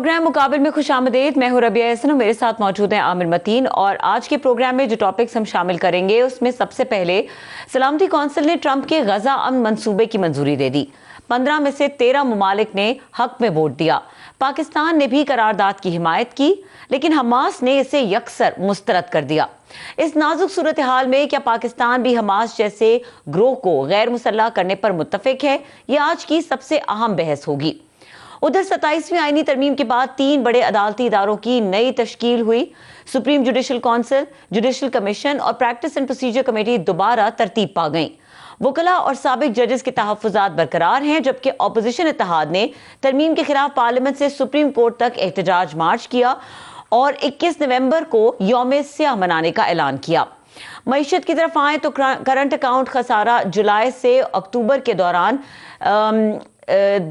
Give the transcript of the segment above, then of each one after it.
Programme مقابل میں خوش آمدید. میں ہوں ربیہ احسن اور میرے ساتھ موجود ہیں عامر متین. اور آج کے پروگرام میں جو ٹاپکس ہم شامل کریں گے اس میں سب سے پہلے سلامتی کونسل نے ٹرمپ کے غزہ امن منصوبے کی منظوری دے دی. 15 میں سے 13 ممالک نے حق میں ووٹ دیا. پاکستان نے بھی قرارداد کی حمایت کی لیکن حماس نے اسے یکسر مسترد کر دیا. اس نازک صورتحال میں کیا پاکستان بھی حماس جیسے گروہ کو غیر مسلح کرنے پر متفق ہے؟ یہ آج کی سب سے اہم بحث ہوگی. ادھر 27ویں آئینی ترمیم کے بعد 3 بڑے عدالتی اداروں کی نئی تشکیل ہوئی. Supreme judicial council, judicial commission اور پریکٹس اینڈ پروسیجر کمیٹی دوبارہ ترتیب پا گئیں. وکلاء اور سابق ججز کے تحفظات برقرار ہیں، جبکہ اپوزیشن اتحاد نے ترمیم کے خلاف پارلیمنٹ سے سپریم کورٹ تک احتجاج مارچ کیا اور 21 نومبر کو یوم سیاہ منانے کا اعلان کیا. معیشت کی طرف آئیں تو کرنٹ اکاؤنٹ خسارہ جولائی سے اکتوبر کے دوران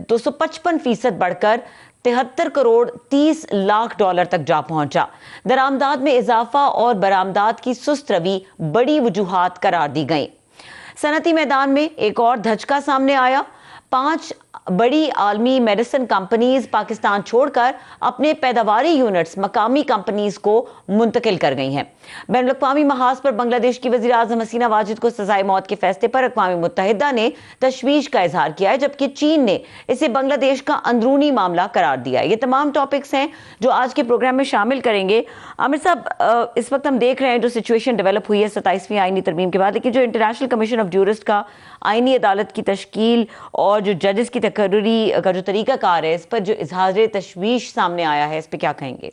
255% بڑھ کر 73 کروڑ 30 لاکھ ڈالر تک جا پہنچا. درآمدات میں اضافہ اور برآمدات کی سست روی بڑی وجوہات قرار دی گئیں. صنعتی میدان میں ایک اور دھچکا سامنے آیا. 5 بڑی عالمی میڈیسن کمپنیز پاکستان چھوڑ کر اپنے پیداواری یونٹس مقامی کمپنیز کو منتقل کر گئی ہیں. بین الاقوامی محاذ پر بنگلہ دیش کی وزیر اعظم حسینہ واجد کو سزائے موت کے فیصلے پر اقوام متحدہ نے تشویش کا اظہار کیا ہے، جبکہ چین نے اسے بنگلہ دیش کا اندرونی معاملہ قرار دیا ہے. یہ تمام ٹاپکس ہیں جو آج کے پروگرام میں شامل کریں گے. عامر صاحب، اس وقت ہم دیکھ رہے ہیں جو سچویشن ڈیولپ ہوئی ہے 27ویں آئینی ترمیم کے بعد، لیکن جو انٹرنیشنل کمیشن آف جورسٹ کا آئینی عدالت کی تشکیل اور جو ججز کی تقرری کا جو طریقہ کار ہے، اس پر جو اظہار تشویش سامنے آیا ہے، اس پہ کیا کہیں گے؟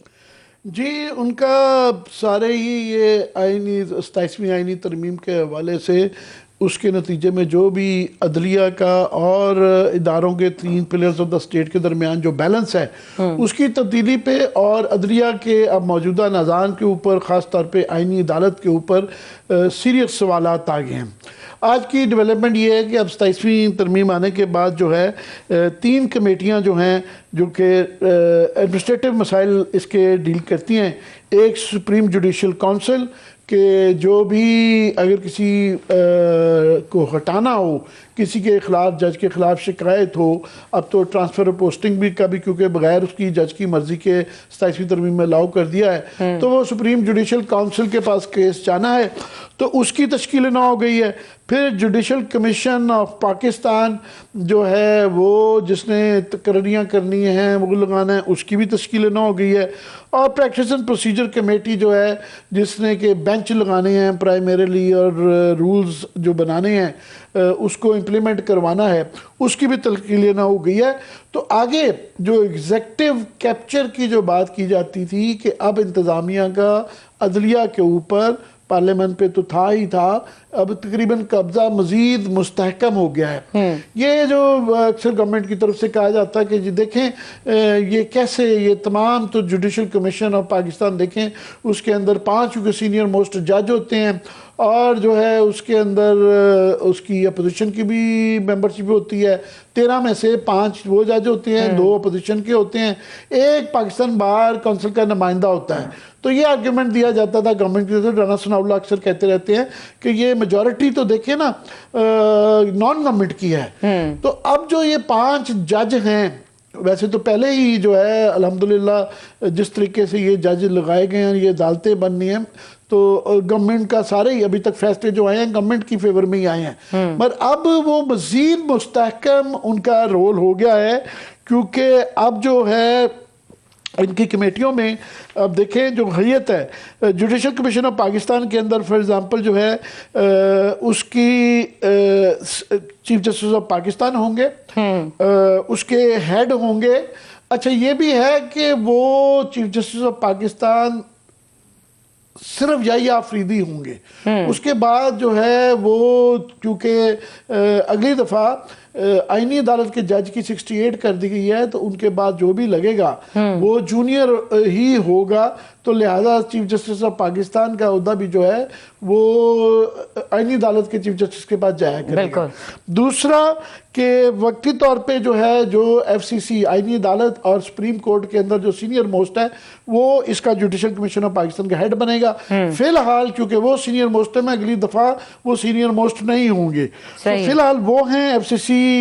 جی، ان کا سارے ہی یہ 27ویں آئینی ترمیم کے حوالے سے اس کے نتیجے میں جو بھی عدلیہ کا اور اداروں کے 3 پلرز آف دا اسٹیٹ کے درمیان جو بیلنس ہے اس کی تبدیلی پہ اور عدلیہ کے اب موجودہ نظام کے اوپر، خاص طور پہ آئینی عدالت کے اوپر سیریس سوالات آ گئے ہیں. آج کی ڈیولپمنٹ یہ ہے کہ اب 27ویں ترمیم آنے کے بعد جو ہے 3 کمیٹیاں جو ہیں جو کہ ایڈمنسٹریٹو مسائل اس کے ڈیل کرتی ہیں. ایک سپریم جوڈیشل کونسل کہ جو بھی اگر کسی کو ہٹانا ہو، کسی کے خلاف، جج کے خلاف شکایت ہو، اب تو ٹرانسفر اور پوسٹنگ بھی کبھی کیونکہ بغیر اس کی جج کی مرضی کے 27ویں ترمیم میں الاؤ کر دیا ہے، تو وہ سپریم جوڈیشل کونسل کے پاس کیس جانا ہے تو اس کی تشکیل نو ہو گئی ہے. پھر جوڈیشل کمیشن آف پاکستان جو ہے وہ جس نے تقرریاں کرنی ہیں، وہ لگانا ہے، اس کی بھی تشکیل نو ہو گئی ہے. اور پریکٹس اینڈ پروسیجر کمیٹی جو ہے جس نے کہ بینچ لگانے ہیں پرائمریلی اور رولز جو بنانے ہیں اس کو امپلیمنٹ کروانا ہے، اس کی بھی تشکیل نو ہو گئی ہے. تو آگے جو ایگزیکٹو کیپچر کی جو بات کی جاتی تھی کہ اب انتظامیہ کا عدلیہ کے اوپر پارلیمنٹ پہ تو تھا ہی تھا، اب تقریباً قبضہ مزید مستحکم ہو گیا ہے. یہ جو اکثر گورنمنٹ کی طرف سے کہا جاتا ہے کہ جی دیکھیں یہ کیسے، یہ تمام تو جوڈیشل کمیشن آف پاکستان دیکھیں اس کے اندر 5 سینئر موسٹ جج ہوتے ہیں اور جو ہے اس کے اندر اس کی اپوزیشن کی بھی ممبرشپ ہوتی ہے. 13 میں سے 5 وہ جج ہوتے ہیں، 2 اپوزیشن کے ہوتے ہیں، 1 پاکستان بار کونسل کا نمائندہ ہوتا ہے. تو یہ آرگیومنٹ دیا جاتا تھا گورنمنٹ کی طرف سے. رانا ثناء اللہ اکثر کہتے رہتے ہیں کہ یہ میجورٹی تو دیکھیں نا نان گورنمنٹ کی ہے. تو اب جو یہ 5 جج ہیں، ویسے تو پہلے ہی جو ہے الحمدللہ جس طریقے سے یہ جج لگائے گئے ہیں، یہ عدالتیں بننی ہیں، تو گورنمنٹ کا سارے ہی ابھی تک فیصلے جو آئے ہیں گورنمنٹ کی فیور میں ہی آئے ہیں. مگر اب وہ مزید مستحکم ان کا رول ہو گیا ہے، کیونکہ اب جو ہے ان کی کمیٹیوں میں اب دیکھیں جو حیت ہے جوڈیشل کمیشن آف پاکستان کے اندر فار ایگزامپل جو ہے اس کی چیف جسٹس آف پاکستان ہوں گے، اس کے ہیڈ ہوں گے. اچھا یہ بھی ہے کہ وہ چیف جسٹس آف پاکستان صرف یا آفریدی ہوں گے. اس کے بعد جو ہے وہ کیونکہ اگلی دفعہ آئینی عدالت کے جج کی 68 کر دی گئی ہے تو ان کے بعد جو بھی لگے گا وہ جونیئر ہی ہوگا، تو لہذا چیف جسٹس آف پاکستان کا عہدہ بھی جو ہے وہ آئینی عدالت کے چیف جسٹس کے پاس جایا کرے گا. دوسرا کہ وقتی طور پہ جو ہے جو ایف سی سی آئینی عدالت اور سپریم کورٹ کے اندر جو سینئر موسٹ ہے وہ اس کا جوڈیشل کمیشن آف پاکستان کا ہیڈ بنے گا. فی الحال کیونکہ وہ سینئر موسٹ ہے، میں اگلی دفعہ وہ سینئر موسٹ نہیں ہوں گے، فی الحال وہ ہیں F C C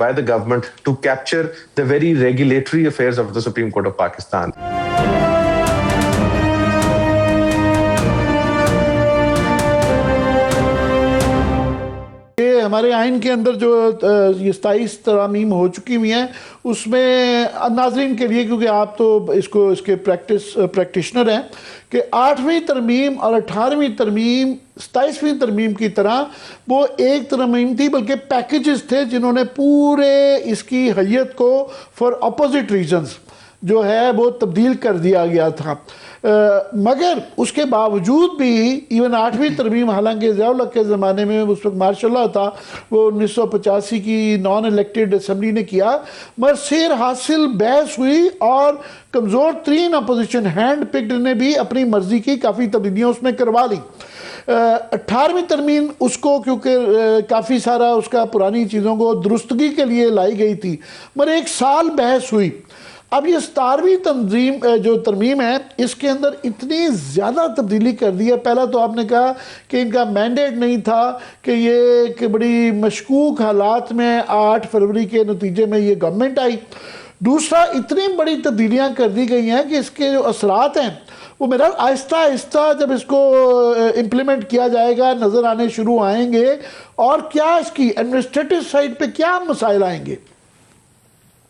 by the government to capture the very regulatory affairs of the Supreme Court of Pakistan. ہمارے آئین کے اندر جو یہ 27 ترامیم ہو چکی ہوئی ہیں اس میں ناظرین کے لیے، کیونکہ آپ تو اس کے پریکٹیشنر ہیں، کہ 8ویں ترمیم اور 18ویں ترمیم 27ویں ترمیم کی طرح وہ ایک ترمیم تھی، بلکہ پیکیجز تھے جنہوں نے پورے اس کی حیت کو فار اپوزٹ ریزنز جو ہے وہ تبدیل کر دیا گیا تھا. مگر اس کے باوجود بھی ایون 8ویں ترمیم، حالانکہ ضیاء الحق کے زمانے میں اس وقت ماشاء اللہ تھا، وہ 1985 کی نان الیکٹڈ اسمبلی نے کیا، مگر سیر حاصل بحث ہوئی اور کمزور ترین اپوزیشن ہینڈ پکڈ نے بھی اپنی مرضی کی کافی تبدیلیاں اس میں کروا لی. 18ویں ترمیم اس کو کیونکہ کافی سارا اس کا پرانی چیزوں کو درستگی کے لیے لائی گئی تھی، مگر 1 سال بحث ہوئی. اب یہ 17ویں جو ترمیم ہے اس کے اندر اتنی زیادہ تبدیلی کر دی ہے. پہلا تو آپ نے کہا کہ ان کا مینڈیٹ نہیں تھا کہ یہ ایک بڑی مشکوک حالات میں 8 فروری کے نتیجے میں یہ گورنمنٹ آئی. دوسرا، اتنی بڑی تبدیلیاں کر دی گئی ہیں کہ اس کے جو اثرات ہیں وہ میرا آہستہ آہستہ جب اس کو امپلیمنٹ کیا جائے گا نظر آنے شروع آئیں گے. اور کیا اس کی ایڈمنسٹریٹو سائٹ پہ کیا مسائل آئیں گے؟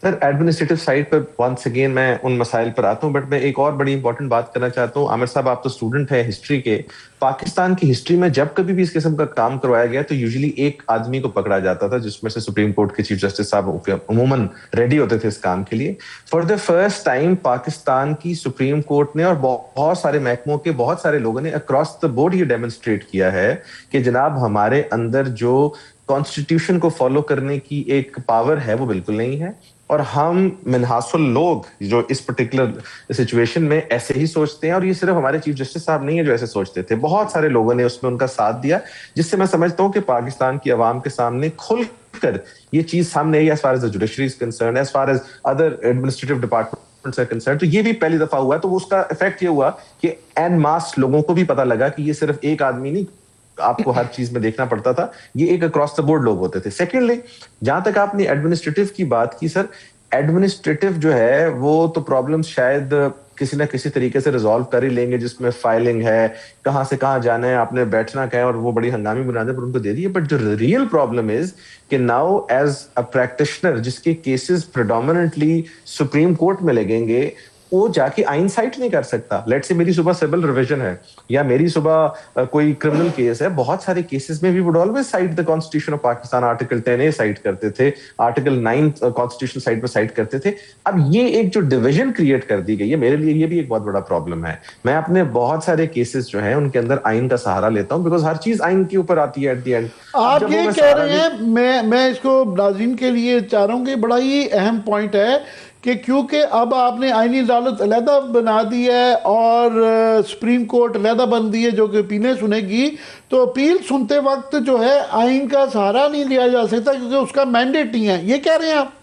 سر ایڈمنسٹریٹو سائٹ پر ونس اگین میں ان مسائل پر آتا ہوں، بٹ میں ایک اور بڑی امپورٹنٹ بات کرنا چاہتا ہوں. عامر صاحب آپ تو اسٹوڈنٹ ہیں ہسٹری کے. پاکستان کی ہسٹری میں جب کبھی بھی اس قسم کا کام کروایا گیا تو یوزلی ایک آدمی کو پکڑا جاتا تھا، جس میں سے سپریم کورٹ کے چیف جسٹس صاحب عموماً ریڈی ہوتے تھے اس کام کے لیے. For the first time Pakistan کی سپریم کورٹ نے اور بہت سارے محکموں کے بہت سارے لوگوں نے اکراس دا بورڈ یہ ڈیمونسٹریٹ کیا ہے کہ جناب ہمارے اندر جو کانسٹیٹیوشن کو فالو کرنے کی ایک پاور ہے وہ بالکل نہیں ہے، اور ہم منحاصل لوگ جو اس پرٹیکولر سچویشن میں ایسے ہی سوچتے ہیں. اور یہ صرف ہمارے چیف جسٹس صاحب نہیں ہے جو ایسے سوچتے تھے، بہت سارے لوگوں نے اس میں ان کا ساتھ دیا، جس سے میں سمجھتا ہوں کہ پاکستان کی عوام کے سامنے کھل کر یہ چیز سامنے I as far as the judiciary is concerned, as far as other administrative department سے کنسرن. تو یہ بھی پہلی دفعہ ہوا ہے، تو اس کا افیکٹ یہ ہوا کہ این ماس لوگوں کو بھی پتہ لگا کہ یہ صرف ایک آدمی نہیں آپ کو ہر چیز میں دیکھنا پڑتا تھا، یہ ایک اکراس دا بورڈ لوگ ہوتے تھے. سیکنڈلی، جہاں تک آپ نے ایڈمنسٹریٹو کی بات کی، سر ایڈمنسٹریٹو جو ہے وہ تو پرابلم شاید کسی نہ کسی طریقے سے ریزالو کر ہی لیں گے، جس میں فائلنگ ہے، کہاں سے کہاں جانا ہے، آپ نے بیٹھنا کیا ہے، اور وہ بڑی ہنگامی بنیادوں پر ان کو دے دی ہے. بٹ جو ریئل پرابلم از کہ ناؤ ایز اے پریکٹیشنر جس کے کیسز پریڈومیننٹلی سپریم کورٹ میں لگیں گے، وہ جا کے آئین سائٹ نہیں کر سکتا. لیٹ سے میری صبح سول ریویژن ہے یا میری صبح کوئی کرمنل کیس ہے، بہت سارے کیسز میں we would always cite the constitution of Pakistan. Article 10A cite کرتے تھے، آرٹیکل 9 کانسٹیٹیوشن سائٹ پہ سائٹ کرتے تھے. اب یہ ایک جو ڈویژن کریٹ کر دی گئی ہے، میرے لیے یہ بھی ایک بہت بڑا پرابلم ہے. میں اپنے بہت سارے کیسز جو ہیں ان کے اندر آئین کا سہارا لیتا ہوں، بیکاز ہر چیز آئین کے اوپر آتی ہے ایٹ دی اینڈ. آپ یہ کہہ رہے ہیں، میں اس کو ناظرین کے لیے چاہ رہا ہوں کہ بڑا ہی اہم پوائنٹ ہے کہ کیونکہ اب آپ نے آئینی عدالت علیحدہ بنا دی ہے اور سپریم کورٹ علیحدہ بن دی ہے جو کہ اپیلیں سنے گی، تو اپیل سنتے وقت جو ہے آئین کا سہارا نہیں لیا جا سکتا کیونکہ اس کا مینڈیٹ نہیں ہے. یہ کہہ رہے ہیں آپ؟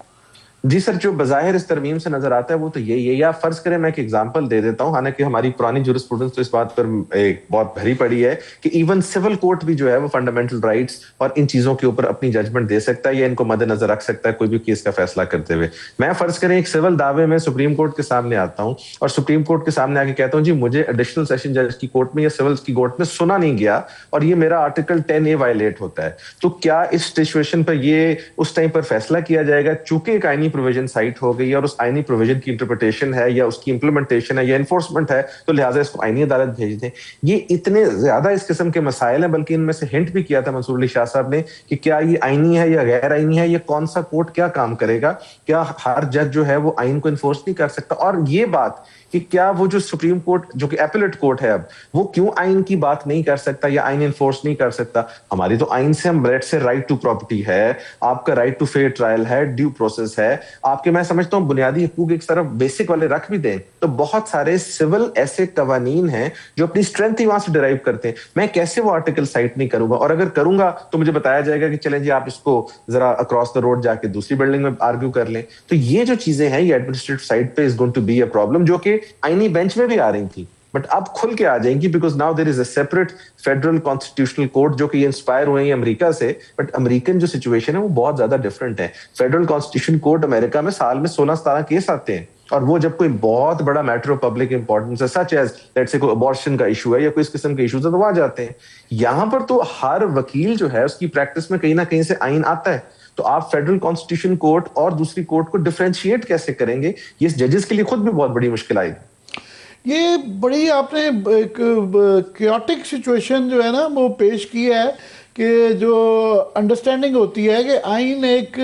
جی سر، جو بظاہر اس ترمیم سے نظر آتا ہے وہ تو یہی ہے. یا فرض کریں میں ایک ایگزامپل دے دیتا ہوں، حالانکہ ہماری پرانی جورسپروڈنس تو اس بات پر ایک بہت بھری پڑی ہے کہ ایون سول کورٹ بھی جو ہے وہ فنڈامنٹل رائٹس اور ان چیزوں کے اوپر اپنی ججمنٹ دے سکتا ہے یا ان کو مد نظر رکھ سکتا ہے کوئی بھی کیس کا فیصلہ کرتے ہوئے. میں فرض کریں ایک سول دعوے میں سپریم کورٹ کے سامنے آتا ہوں اور سپریم کورٹ کے سامنے آ کے کہتا ہوں جی مجھے ایڈیشنل سیشن جج کی کورٹ میں یا سول کی کورٹ میں سنا نہیں گیا اور یہ میرا آرٹیکل 10A وائلیٹ ہوتا ہے، تو کیا اس سچویشن پر یہ اس ٹائم پر فیصلہ کیا جائے گا چونکہ ایک آئینی پروویژن سائٹ ہو گئی اور اس آئینی پروویژن کی انٹرپریٹیشن ہے یا اس کی امپلیمنٹیشن ہے یا انفورسمنٹ ہے، تو لہٰذا اس کو آئینی عدالت بھیج دیں؟ یہ اتنے زیادہ اس قسم کے مسائل ہیں، بلکہ ان میں سے ہنٹ بھی کیا تھا منصور علی شاہ صاحب نے کہ کیا یہ آئینی ہے یا غیر آئینی ہے، یہ کون سا کورٹ کیا کام کرے گا، کیا ہر جج جو ہے وہ آئین کو انفورس نہیں کر سکتا. اور یہ بات کہ کیا وہ جو سپریم کورٹ جو کہ ایپلیٹ کورٹ ہے اب وہ کیوں آئین کی بات نہیں کر سکتا یا آئین انفورس نہیں کر سکتا. ہماری تو آئین سے ہم رائٹ سے رائٹ ٹو پراپرٹی ہے، آپ کا رائٹ ٹو فیئر ٹرائل ہے، ڈیو پروسیس ہے، آپ کے میں سمجھتا ہوں بنیادی حقوق ایک طرف بیسک والے رکھ بھی دیں تو بہت سارے سول ایسے قوانین ہیں جو اپنی اسٹرینتھ ہی وہاں سے ڈرائیو کرتے ہیں. میں کیسے وہ آرٹیکل سائٹ نہیں کروں گا، اور اگر کروں گا تو مجھے بتایا جائے گا کہ چلیں جی آپ اس کو ذرا اکراس دا روڈ جا کے دوسری بلڈنگ میں آرگیو کر لیں. تو یہ جو چیزیں ہیں یہ ایڈمنسٹریٹو سائٹ پہ is going to be a problem, جو کہ آئینی بینچ میں بھی آ رہی تھی بٹ اب کھل کے آ جائیں گی، because now there is a separate federal constitutional court جو کہ یہ انسپائر ہوئے ہیں امریکہ سے. بٹ امریکن جو سچویشن ہے وہ بہت زیادہ ڈفرنٹ ہے. فیڈرل کانسٹیٹیوشن کورٹ امریکہ میں سال میں 16-17 کیس آتے ہیں اور وہ جب کوئی بہت بڑا میٹر آف پبلک امپورٹنس ہے سچ ایز لیٹس سے کوئی ابارشن کا ایشو ہے یا کوئی اس قسم کے ایشوز ہے تو وہاں جاتے ہیں. یہاں پر تو ہر وکیل جو ہے اس کی پریکٹس میں کہیں نہ کہیں سے آئین آتا ہے, تو آپ فیڈرل کانسٹیٹیوشن کورٹ اور دوسری کورٹ کو ڈفرینشیٹ کیسے کریں گے؟ یہ ججز کے لیے خود بھی بہت بڑی مشکل آئے گی. یہ بڑی آپ نے ایک کیوٹک سچویشن جو ہے نا وہ پیش کی ہے کہ جو انڈرسٹینڈنگ ہوتی ہے کہ آئین ایک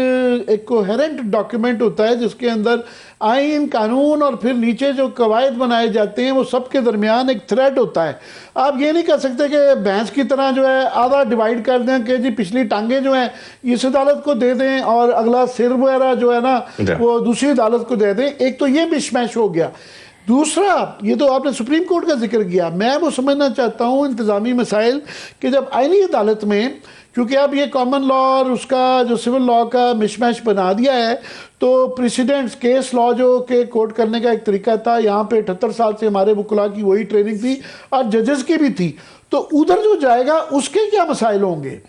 کوہیرنٹ ڈاکیومنٹ ہوتا ہے جس کے اندر آئین, قانون اور پھر نیچے جو قواعد بنائے جاتے ہیں وہ سب کے درمیان ایک تھریڈ ہوتا ہے. آپ یہ نہیں کہہ سکتے کہ بھینس کی طرح جو ہے آدھا ڈیوائیڈ کر دیں کہ جی پچھلی ٹانگیں جو ہیں اس عدالت کو دے دیں اور اگلا سر وغیرہ جو ہے نا وہ دوسری عدالت کو دے دیں. ایک تو یہ مش میش ہو گیا. دوسرا, یہ تو آپ نے سپریم کورٹ کا ذکر کیا, میں وہ سمجھنا چاہتا ہوں انتظامی مسائل کہ جب آئینی عدالت میں کیونکہ اب یہ کامن لا اور اس کا جو سول لا کا مش میش بنا دیا ہے تو پریسیڈنٹس کیس لا جو کہ کوٹ کرنے کا ایک طریقہ تھا, یہاں پہ 78 سال سے ہمارے وکلاء کی وہی ٹریننگ تھی اور ججز کی بھی تھی, تو ادھر جو جائے گا اس کے کیا مسائل ہوں گے؟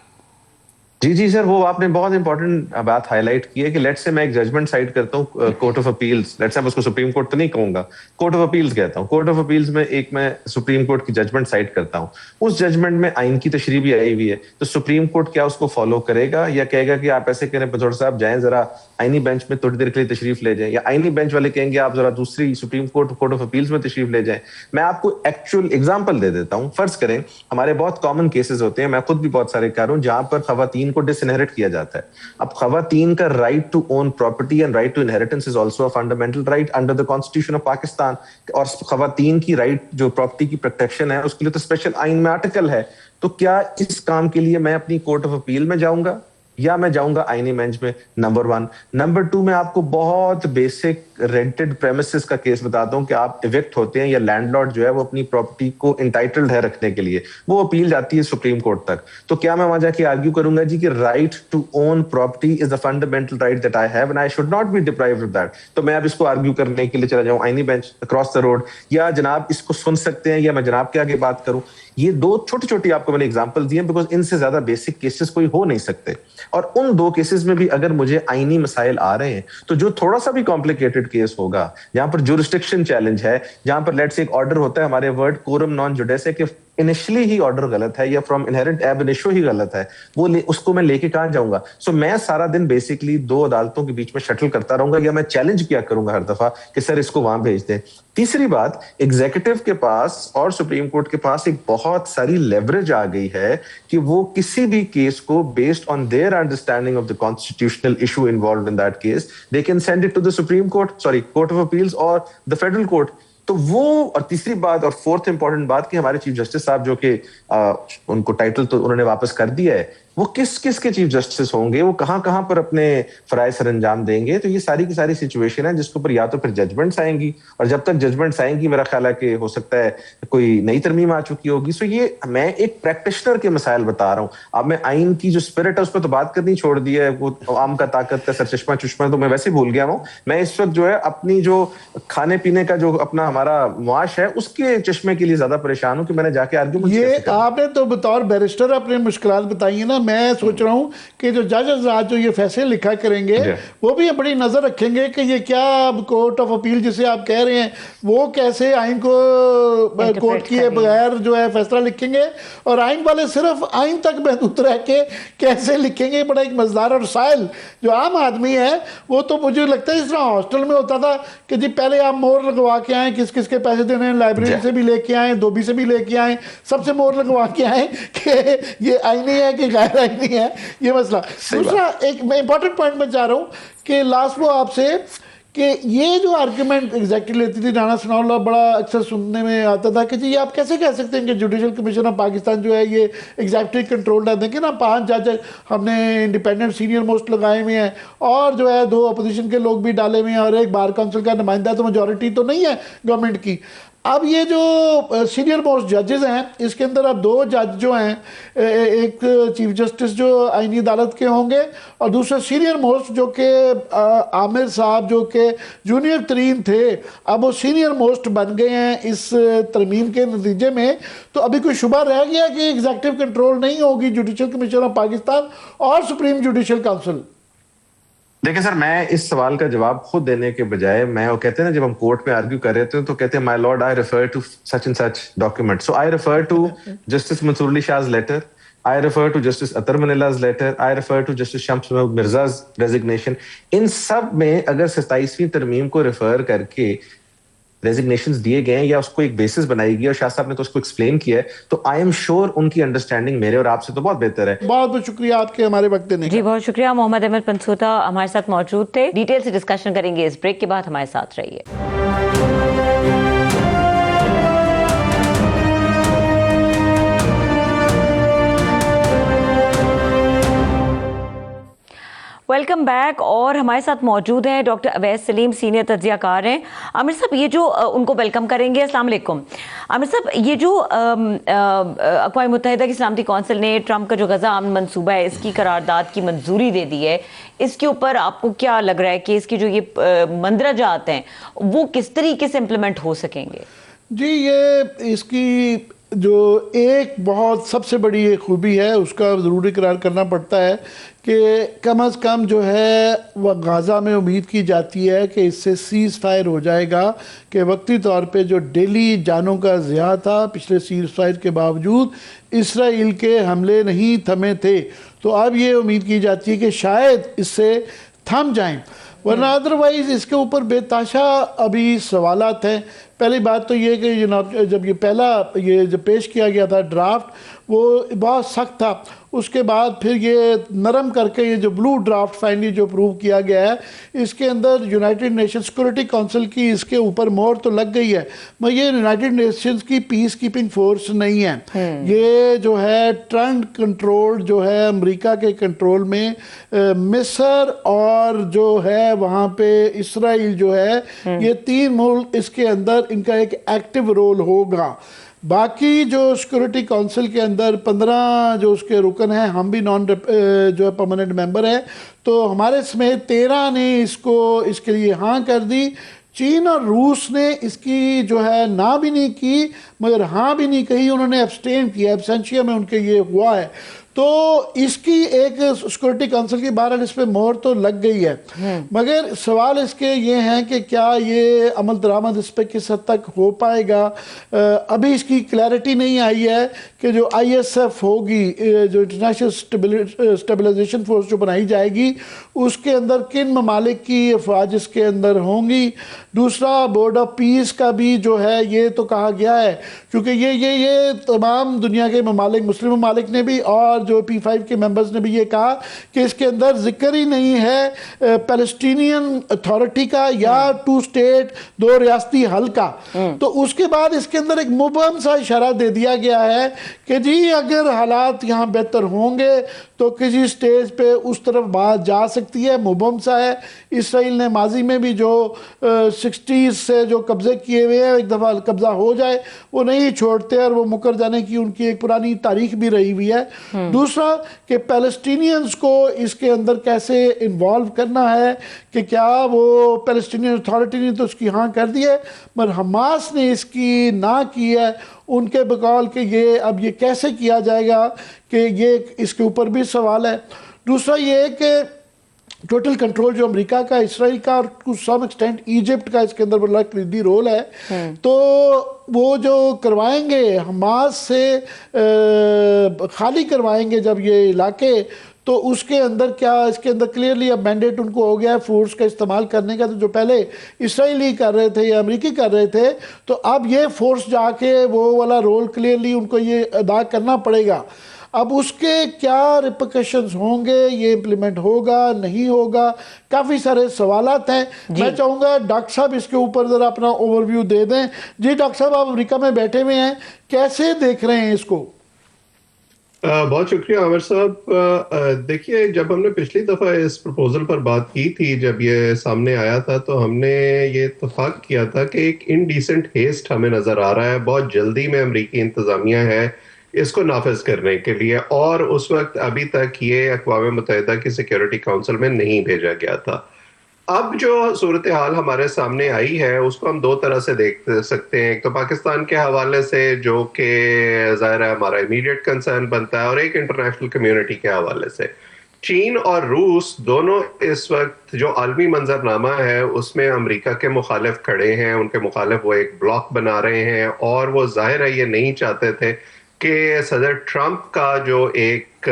جی سر, وہ آپ نے بہت امپورٹنٹ بات ہائی لائٹ کی ہے کہ لیٹ سے میں ایک ججمنٹ سائٹ کرتا ہوں کورٹ آف اپیلز, لیٹ سے میں اس کو سپریم کورٹ تو نہیں کہوں گا, کورٹ آف اپیلز کہتا ہوں. کورٹ آف اپیلز میں میں سپریم کورٹ کی ججمنٹ سائٹ کرتا ہوں. اس ججمنٹ میں آئین کی تشریح بھی آئی ہوئی ہے, تو سپریم کورٹ کیا اس کو فالو کرے گا یا کہے گا کہ آپ ایسے کریں پچوڑ صاحب جائیں ذرا آئینی بینچ میں تھوڑی دیر کے لیے تشریف لے جائیں, یا آئینی بینچ والے کہیں گے آپ ذرا دوسری سپریم کورٹ آف اپیلز میں تشریف لے جائیں. میں آپ کو ایکچوئل ایگزامپل دے دیتا ہوں. فرض کریں ہمارے بہت کامن کیسز ہوتے ہیں, میں خود بھی بہت سارے کر رہا ہوں, جہاں پر خواتین کو ڈس انہیرٹ کیا جاتا ہے. اب خواتین کا right to own property and right to inheritance is also a fundamental right under the constitution of Pakistan, اور خواتین کی رائٹ جو پراپرٹی کی پروٹیکشن ہے اس کے لیے تو اسپیشل آئین میں آرٹیکل ہے. تو کیا اس کام کے لیے میں اپنی کورٹ آف اپیل میں جاؤں گا یا میں جاؤں گا آئینی بینچ میں؟ نمبر 1. نمبر 2, میں آپ کو بہت بیسک رینٹڈ پریمیسز کا کیس بتاتا ہوں کہ آپ ایوکٹ ہوتے ہیں یا لینڈ لارڈ جو ہے وہ اپنی پراپرٹی کو انٹائٹلڈ ہے رکھنے کے لیے, وہ اپیل جاتی ہے سپریم کورٹ تک. تو کیا میں وہاں جا کے آرگیو کروں گا جی کہ right to own property is a fundamental right that I have and I should not be deprived of that, تو میں اب اس کو آرگیو کرنے کے لیے چلا جاؤں آئینی بینچ اکراس دا روڈ, یا جناب اس کو سن سکتے ہیں یا میں جناب کے آگے بات کروں؟ یہ 2 چھوٹی چھوٹی آپ کو میں نے ایگزامپل دی ہیں بیکاز ان سے زیادہ بیسک کیسز کوئی ہو نہیں سکتے. اور ان 2 کیسز میں بھی اگر مجھے آئینی مسائل آ رہے ہیں تو جو تھوڑا سا بھی کمپلیکیٹڈ کیس ہوگا, جہاں پر جورسڈکشن چیلنج ہے, جہاں پر لیٹس ایک آرڈر ہوتا ہے, ہمارے ورڈ کورم نان جوڈیس ہے کہ انیشلی ہی آرڈر غلط ہے یا فرام انہیرنٹ ایب انیشو ہی غلط ہے, وہ اس کو میں لے کے کہاں جاؤں گا؟ سو میں سارا دن بیسکلی 2 عدالتوں کے بیچ میں شٹل کرتا رہوں گا, یا میں چیلنج کیا کروں گا ہر دفعہ کہ سر اس کو وہاں بھیج دیں. تیسری بات, ایگزیکٹو کے پاس اور سپریم کورٹ کے پاس ایک بہت ساری لیوریج آ گئی ہے کہ وہ کسی بھی کیس کو based on their understanding of the constitutional issue involved in that case they can send it to the supreme court, court of appeals اور دا فیڈرل کورٹ. تو وہ, اور تیسری بات اور 4th امپورٹنٹ بات کہ ہمارے چیف جسٹس صاحب جو کہ ان کو ٹائٹل تو انہوں نے واپس کر دیا ہے, وہ کس کس کے چیف جسٹس ہوں گے, وہ کہاں کہاں پر اپنے فرائض سر انجام دیں گے. تو یہ ساری کی ساری سچویشن ہے جس کے اوپر یا تو پھر ججمنٹس آئیں گی, اور جب تک ججمنٹس آئیں گی میرا خیال ہے کہ ہو سکتا ہے کوئی نئی ترمیم آ چکی ہوگی. سو یہ میں ایک پریکٹیشنر کے مسائل بتا رہا ہوں. اب میں آئین کی جو اسپرٹ ہے اس پہ تو بات کرنی چھوڑ دی ہے, وہ عام کا طاقت کا سر چشمہ تو میں ویسے بھول گیا ہوں. میں اس وقت جو ہے اپنی جو کھانے پینے کا جو اپنا ہمارا معاش ہے اس کے چشمے کے لیے زیادہ پریشان ہوں کہ میں نے جا کے آرگیومنٹ. یہ آپ نے تو بطور بیرسٹر اپنے مشکلات بتائی ہیں نا, میں سوچ رہا ہوں کہ جو ججز آج جو یہ فیصلے لکھا کریں گے وہ بھی بڑی نظر رکھیں گے کہ یہ کیا کورٹ آف اپیل جسے آپ کہہ رہے ہیں وہ کیسے آئین کو کوٹ کیے بغیر جو ہے فیصلہ لکھیں گے, اور آئین والے صرف آئین تک محدود رہ کے کیسے لکھیں گے. بڑا ایک مزدار اور سائل جو عام آدمی ہے وہ تو مجھے لگتا ہے اس طرح ہاسٹل میں ہوتا تھا کہ جی پہلے آپ مور لگوا کے آئیں, کس کس کے پیسے دینے ہیں, لائبریری سے بھی لے کے آئیں, دھوبی سے بھی لے کے آئیں, سب سے مور لگوا کے آئیں کہ یہ آئینی ہے کہ غیر آئینی ہے. یہ مسئلہ. دوسرا ایک میں امپورٹنٹ پوائنٹ میں چاہ رہا ہوں کہ لاسٹ وہ آپ سے کہ یہ جو آرگیومنٹ ایگزیکٹو لیتی تھی رانا ثناء اللہ, بڑا اکثر سننے میں آتا تھا کہ جی یہ آپ کیسے کہہ سکتے ہیں کہ جوڈیشل کمیشن آف پاکستان جو ہے یہ ایگزیکٹو کنٹرول نہ دیکھیں نا, 5 جج ہم نے انڈیپینڈنٹ سینئر موسٹ لگائے ہوئے ہیں اور جو ہے 2 اپوزیشن کے لوگ بھی ڈالے ہوئے ہیں اور ایک بار کونسل کا نمائندہ, تو میجورٹی تو نہیں ہے گورنمنٹ کی. اب یہ جو سینئر موسٹ ججز ہیں اس کے اندر اب 2 جج جو ہیں, ایک چیف جسٹس جو آئینی عدالت کے ہوں گے اور دوسرا سینئر موسٹ جو کہ عامر صاحب جو کہ جونیئر ترین تھے, اب وہ سینئر موسٹ بن گئے ہیں اس ترمیم کے نتیجے میں. تو ابھی کوئی شبہ رہ گیا کہ ایگزیکٹو کنٹرول نہیں ہوگی جوڈیشل کمیشن آف پاکستان اور سپریم جوڈیشل کونسل؟ دیکھیں سر، میں اس سوال کا جواب خود دینے کے بجائے، میں وہ کہتے ہیں نا جب ہم کورٹ میں آرگیو کر رہے تھے تو کہتے ہیں my lord I refer to such and such document, so I refer to justice Mansoor Ali شاہ's letter, I refer to Justice Atar Manilla's letter, I refer to Justice Shams Mahmood Mirza's resignation. ان سب میں اگر 27ویں ترمیم کو ریفر کر کے ریزگنیشنز دیے گئے ہیں یا اس کو ایک بیسس بنائی گئی اور شاہ صاحب نے تو اس کو ایکسپلین کیا ہے، تو آئی ایم شیور ان کی انڈرسٹینڈنگ میرے اور آپ سے تو بہت بہتر ہے. بہت بہت شکریہ آپ کے ہمارے وقت دینے کا. جی بہت شکریہ. محمد احمد پنسوتا ہمارے ساتھ موجود تھے. ڈیٹیل سے ڈسکشن کریں گے اس بریک کے بعد، ہمارے ساتھ رہیے. Welcome back. اور ہمارے ساتھ موجود ہیں ڈاکٹر اویس سلیم، سینئر تجزیہ کار ہیں. عامر صاحب یہ جو ان کو ویلکم کریں گے. السلام علیکم عامر صاحب. یہ جو اقوام متحدہ کی سلامتی کونسل نے ٹرمپ کا جو غزہ امن منصوبہ ہے اس کی قرارداد کی منظوری دے دی ہے، اس کے اوپر آپ کو کیا لگ رہا ہے کہ اس کی جو یہ مندرجات ہیں وہ کس طریقے سے امپلیمنٹ ہو سکیں گے؟ جی یہ اس کی جو ایک بہت سب سے بڑی ایک خوبی ہے اس کا ضروری قرار کرنا پڑتا ہے کہ کم از کم جو ہے وہ غزہ میں امید کی جاتی ہے کہ اس سے سیز فائر ہو جائے گا، کہ وقتی طور پہ جو ڈیلی جانوں کا ضیاع تھا پچھلے سیز فائر کے باوجود اسرائیل کے حملے نہیں تھمے تھے، تو اب یہ امید کی جاتی ہے کہ شاید اس سے تھم جائیں، ورنہ ادروائز اس کے اوپر بے تحاشا ابھی سوالات ہیں. پہلی بات تو یہ کہ جب یہ پہلا یہ جو پیش کیا گیا تھا ڈرافٹ وہ بہت سخت تھا، اس کے بعد پھر یہ نرم کر کے یہ جو بلو ڈرافٹ فائنلی جو اپروو کیا گیا ہے اس کے اندر یونائٹڈ نیشن سیکورٹی کونسل کی اس کے اوپر مہر تو لگ گئی ہے، مگر یہ یونائٹڈ نیشنز کی پیس کیپنگ فورس نہیں ہے، یہ جو ہے ٹرنڈ کنٹرول جو ہے امریکہ کے کنٹرول میں، مصر اور جو ہے وہاں پہ اسرائیل جو ہے، یہ تین ملک اس کے اندر ان کا ایک ایکٹیو رول ہوگا. باقی جو سیکورٹی کونسل کے اندر 15 جو اس کے رکن ہیں، ہم بھی جو ہے پرماننٹ ممبر ہیں، تو ہمارے سمیت 13 نے اس کے لیے ہاں کر دی. چین اور روس نے اس کی جو ہے نہ بھی نہیں کی مگر ہاں بھی نہیں کہی، انہوں نے ایبسٹین کیا، ایبسینشیا میں ان کے یہ ہوا ہے. تو اس کی ایک سیکورٹی کونسل کی بہرحال اس پہ مہر تو لگ گئی ہے، مگر سوال اس کے یہ ہیں کہ کیا یہ عمل درآمد اس پہ کس حد تک ہو پائے گا. ابھی اس کی کلیئرٹی نہیں آئی ہے کہ جو آئی ایس ایف ہوگی، جو انٹرنیشنل اسٹیبلائزیشن فورس جو بنائی جائے گی، اس کے اندر کن ممالک کی افواج اس کے اندر ہوں گی. دوسرا بورڈ آف پیس کا بھی جو ہے یہ تو کہا گیا ہے، کیونکہ یہ تمام دنیا کے ممالک، مسلم ممالک نے بھی اور جو P5 کے ممبرز نے بھی یہ کہا کہ اس کے اندر ذکر ہی نہیں ہے پیلسٹینین اتھارٹی کا یا 2 اسٹیٹ 2 ریاستی حل کا. تو اس کے بعد اس کے اندر ایک مبہم سا اشارہ دے دیا گیا ہے کہ جی اگر حالات یہاں بہتر ہوں گے تو کسی سٹیج پہ اس طرف بات جا سکتی ہے. مبہم سا ہے. اسرائیل نے ماضی میں بھی جو 60s سے جو قبضے کیے ہوئے ہیں، ایک دفعہ قبضہ ہو جائے وہ نہیں چھوڑتے، اور وہ مکر جانے کی ان کی ایک پرانی تاریخ بھی رہی ہوئی ہے. دوسرا کہ پیلسٹینینز کو اس کے اندر کیسے انوالو کرنا ہے، کہ کیا وہ پیلسٹینین اتھارٹی نے تو اس کی ہاں کر دی ہے مگر حماس نے اس کی نہ کی ہے. ان کے بقول کہ اب یہ کیسے کیا جائے گا، کہ یہ اس کے اوپر بھی سوال ہے. دوسرا یہ ہے کہ ٹوٹل کنٹرول جو امریکہ کا، اسرائیل کا اور ٹو سم ایکسٹینٹ ایجپٹ کا اس کے اندر بڑا کلیدی رول ہے. تو وہ جو کروائیں گے حماس سے خالی کروائیں گے جب یہ علاقے، تو اس کے اندر کیا اس کے اندر کلیئرلی اب مینڈیٹ ان کو ہو گیا ہے فورس کا استعمال کرنے کا. تو جو پہلے اسرائیلی کر رہے تھے یا امریکی کر رہے تھے، تو اب یہ فورس جا کے وہ والا رول کلیئرلی ان کو یہ ادا کرنا پڑے گا. اب اس کے کیا ریپرکشنز ہوں گے، یہ امپلیمنٹ ہوگا نہیں ہوگا، کافی سارے سوالات ہیں. میں چاہوں گا ڈاکٹر صاحب اس کے اوپر ذرا اپنا اوور ویو دے دیں. جی ڈاکٹر صاحب، آپ امریکہ میں بیٹھے ہوئے ہیں، کیسے دیکھ رہے ہیں اس کو؟ بہت شکریہ عامر صاحب. دیکھیے، جب ہم نے پچھلی دفعہ اس پروپوزل پر بات کی تھی، جب یہ سامنے آیا تھا، تو ہم نے یہ اتفاق کیا تھا کہ ایک انڈیسنٹ ہیسٹ ہمیں نظر آ رہا ہے. بہت جلدی میں امریکی انتظامیہ ہے اس کو نافذ کرنے کے لیے، اور اس وقت ابھی تک یہ اقوام متحدہ کی سیکیورٹی کونسل میں نہیں بھیجا گیا تھا. اب جو صورتحال ہمارے سامنے آئی ہے اس کو ہم 2 طرح سے دیکھ سکتے ہیں. ایک تو پاکستان کے حوالے سے، جو کہ ظاہر ہے ہمارا امیڈیٹ کنسرن بنتا ہے، اور ایک انٹرنیشنل کمیونٹی کے حوالے سے. چین اور روس دونوں اس وقت جو عالمی منظرنامہ ہے اس میں امریکہ کے مخالف کھڑے ہیں، ان کے مخالف وہ ایک بلاک بنا رہے ہیں، اور وہ ظاہر ہے یہ نہیں چاہتے تھے کہ صدر ٹرمپ کا جو ایک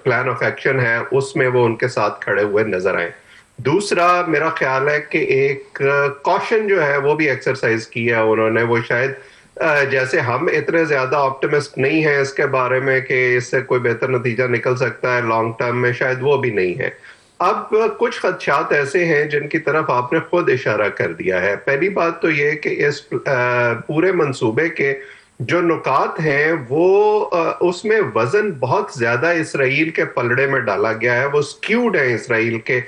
پلان آف ایکشن ہے اس میں وہ ان کے ساتھ کھڑے ہوئے نظر آئیں۔ دوسرا میرا خیال ہے کہ ایک کوشن جو ہے وہ بھی ایکسرسائز کیا انہوں نے، وہ شاید جیسے ہم اتنے زیادہ آپٹمسٹ نہیں ہیں اس کے بارے میں کہ اس سے کوئی بہتر نتیجہ نکل سکتا ہے لانگ ٹرم میں، شاید وہ بھی نہیں ہے۔ اب کچھ خدشات ایسے ہیں جن کی طرف آپ نے خود اشارہ کر دیا ہے۔ پہلی بات تو یہ کہ اس پورے منصوبے کے جو نکات ہیں وہ اس میں وزن بہت زیادہ اسرائیل کے پلڑے میں ڈالا گیا ہے، وہ سکیوڈ ہیں اسرائیل کے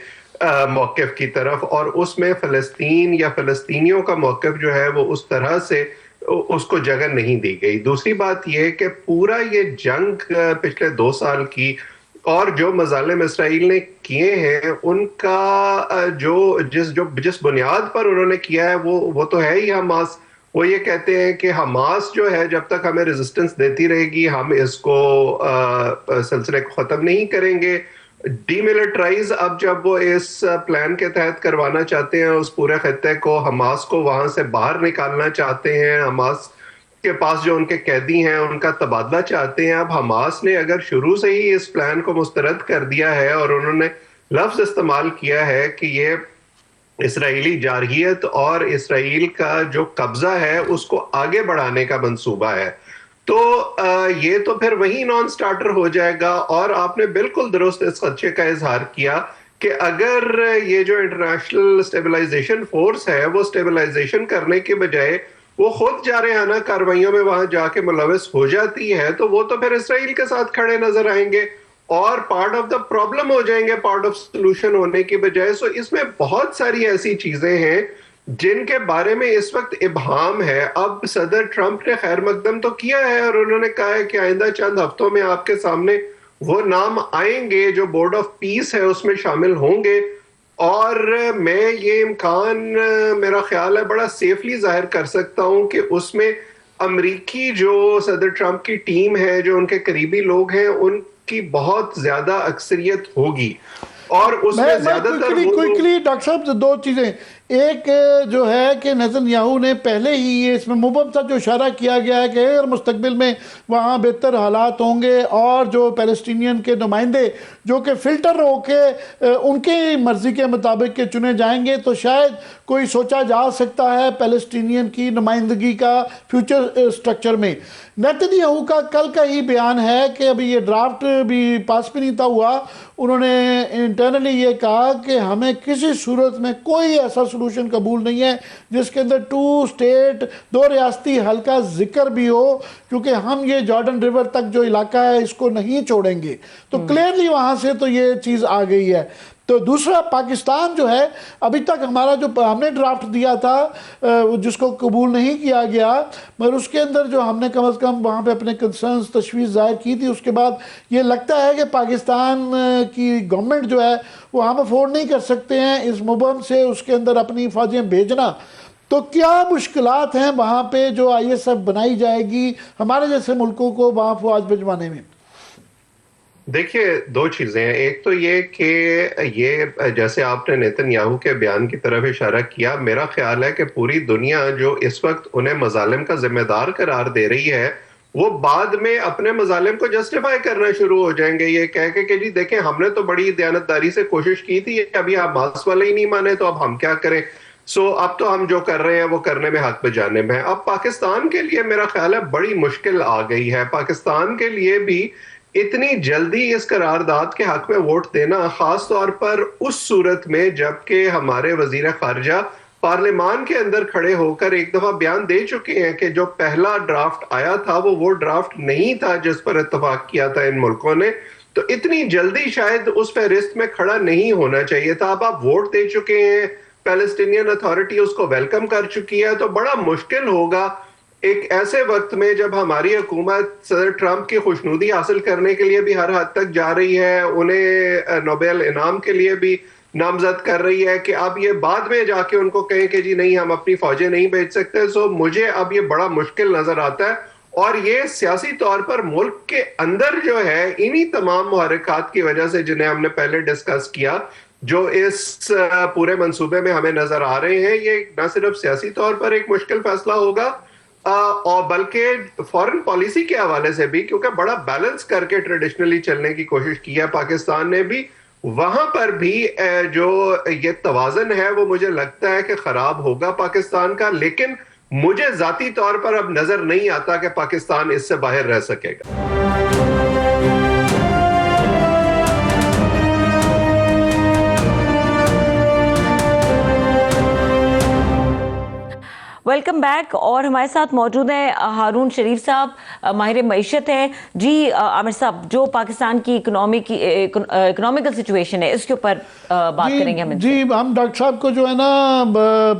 موقف کی طرف، اور اس میں فلسطین یا فلسطینیوں کا موقف جو ہے وہ اس طرح سے اس کو جگہ نہیں دی گئی۔ دوسری بات یہ کہ پورا یہ جنگ پچھلے 2 سال کی اور جو مظالم اسرائیل نے کیے ہیں ان کا جس بنیاد پر انہوں نے کیا ہے وہ تو ہے ہی حماس۔ وہ یہ کہتے ہیں کہ حماس جو ہے جب تک ہمیں ریزسٹنس دیتی رہے گی ہم اس کو سلسلے کو ختم نہیں کریں گے۔ ڈی ملٹرائز اب جب وہ اس پلان کے تحت کروانا چاہتے ہیں اس پورے خطے کو، حماس کو وہاں سے باہر نکالنا چاہتے ہیں، حماس کے پاس جو ان کے قیدی ہیں ان کا تبادلہ چاہتے ہیں۔ اب حماس نے اگر شروع سے ہی اس پلان کو مسترد کر دیا ہے اور انہوں نے لفظ استعمال کیا ہے کہ یہ اسرائیلی جارحیت اور اسرائیل کا جو قبضہ ہے اس کو آگے بڑھانے کا منصوبہ ہے، تو یہ تو پھر وہی نان سٹارٹر ہو جائے گا۔ اور آپ نے بالکل درست اس خدشے کا اظہار کیا کہ اگر یہ جو انٹرنیشنل اسٹیبلائزیشن فورس ہے وہ اسٹیبلائزیشن کرنے کے بجائے وہ خود جارحانہ کارروائیوں میں وہاں جا کے ملوث ہو جاتی ہے تو وہ تو پھر اسرائیل کے ساتھ کھڑے نظر آئیں گے اور پارٹ آف دا پرابلم ہو جائیں گے، پارٹ آف سولوشن ہونے کی بجائے۔ سو اس میں بہت ساری ایسی چیزیں ہیں جن کے بارے میں اس وقت ابہام ہے۔ اب صدر ٹرمپ نے خیر مقدم تو کیا ہے اور انہوں نے کہا ہے کہ آئندہ چند ہفتوں میں آپ کے سامنے وہ نام آئیں گے جو بورڈ آف پیس ہے اس میں شامل ہوں گے، اور میں یہ امکان میرا خیال ہے بڑا سیفلی ظاہر کر سکتا ہوں کہ اس میں امریکی جو صدر ٹرمپ کی ٹیم ہے، جو ان کے قریبی لوگ ہیں، ان کی بہت زیادہ اکثریت ہوگی، اور اس میں زیادہ تر کوئکلی ڈاکٹر صاحب 2 چیزیں۔ ایک جو ہے کہ نیتن یاہو نے پہلے ہی یہ اس میں مبہم جو اشارہ کیا گیا ہے کہ اگر مستقبل میں وہاں بہتر حالات ہوں گے اور جو پیلسٹینین کے نمائندے جو کہ فلٹر ہو کے ان کی مرضی کے مطابق کے چنے جائیں گے تو شاید کوئی سوچا جا سکتا ہے پیلسٹینین کی نمائندگی کا فیوچر سٹرکچر میں۔ نیتن یاہو کا کل کا ہی بیان ہے کہ ابھی یہ ڈرافٹ بھی پاس بھی نہیں تھا ہوا، انہوں نے انٹرنلی یہ کہا کہ ہمیں کسی صورت میں کوئی ایسا سولوشن قبول نہیں ہے جس کے اندر 2 اسٹیٹ 2 ریاستی حل کا ذکر بھی ہو، کیونکہ ہم یہ جارڈن ریور تک جو علاقہ ہے اس کو نہیں چھوڑیں گے۔ تو کلیئرلی وہاں سے تو یہ چیز آ گئی ہے۔ تو دوسرا پاکستان جو ہے ابھی تک ہمارا جو ہم نے ڈرافٹ دیا تھا جس کو قبول نہیں کیا گیا، مگر اس کے اندر جو ہم نے کم از کم وہاں پہ اپنے کنسرنز تشویش ظاہر کی تھی، اس کے بعد یہ لگتا ہے کہ پاکستان کی گورنمنٹ جو ہے وہ ہم افورڈ نہیں کر سکتے ہیں اس مبہم سے اس کے اندر اپنی فوجیں بھیجنا۔ تو کیا مشکلات ہیں وہاں پہ جو ISF بنائی جائے گی ہمارے جیسے ملکوں کو وہاں فوج بھجوانے میں؟ دیکھیے 2 چیزیں ہیں۔ ایک تو یہ کہ یہ جیسے آپ نے نیتن یاہو کے بیان کی طرف اشارہ کیا، میرا خیال ہے کہ پوری دنیا جو اس وقت انہیں مظالم کا ذمہ دار قرار دے رہی ہے وہ بعد میں اپنے مظالم کو جسٹیفائی کرنا شروع ہو جائیں گے، یہ کہہ کے کہ جی دیکھیں ہم نے تو بڑی دیانتداری سے کوشش کی تھی، ابھی حماس والے ہی نہیں مانے تو اب ہم کیا کریں۔ اب تو ہم جو کر رہے ہیں وہ کرنے میں حق بجانب ہیں۔ اب پاکستان کے لیے میرا خیال ہے بڑی مشکل آ گئی ہے۔ پاکستان کے لیے بھی اتنی جلدی اس قرارداد کے حق میں ووٹ دینا، خاص طور پر اس صورت میں جب کہ ہمارے وزیر خارجہ پارلیمان کے اندر کھڑے ہو کر ایک دفعہ بیان دے چکے ہیں کہ جو پہلا ڈرافٹ آیا تھا وہ ڈرافٹ نہیں تھا جس پر اتفاق کیا تھا ان ملکوں نے، تو اتنی جلدی شاید اس فہرست میں کھڑا نہیں ہونا چاہیے تھا۔ اب آپ ووٹ دے چکے ہیں، پیلسٹینین اتھارٹی اس کو ویلکم کر چکی ہے، تو بڑا مشکل ہوگا ایک ایسے وقت میں جب ہماری حکومت صدر ٹرمپ کی خوشنودی حاصل کرنے کے لیے بھی ہر حد تک جا رہی ہے، انہیں نوبیل انعام کے لیے بھی نامزد کر رہی ہے، کہ اب یہ بعد میں جا کے ان کو کہیں کہ جی نہیں ہم اپنی فوجیں نہیں بھیج سکتے۔ سو مجھے اب یہ بڑا مشکل نظر آتا ہے، اور یہ سیاسی طور پر ملک کے اندر جو ہے انہی تمام محرکات کی وجہ سے جنہیں ہم نے پہلے ڈسکس کیا جو اس پورے منصوبے میں ہمیں نظر آ رہے ہیں، یہ نہ صرف سیاسی طور پر ایک مشکل فیصلہ ہوگا اور بلکہ فارن پالیسی کے حوالے سے بھی، کیونکہ بڑا بیلنس کر کے ٹریڈیشنلی چلنے کی کوشش کی ہے پاکستان نے بھی، وہاں پر بھی جو یہ توازن ہے وہ مجھے لگتا ہے کہ خراب ہوگا پاکستان کا. لیکن مجھے ذاتی طور پر اب نظر نہیں آتا کہ پاکستان اس سے باہر رہ سکے گا. Welcome back. اور ہمارے ساتھ موجود ہیں ہارون شریف صاحب، ماہر معیشت ہیں. جی عامر صاحب، جو پاکستان کی اکنامیکل سچویشن ہے اس کے اوپر بات کریں گے. جی ہم ڈاکٹر صاحب کو جو ہے نا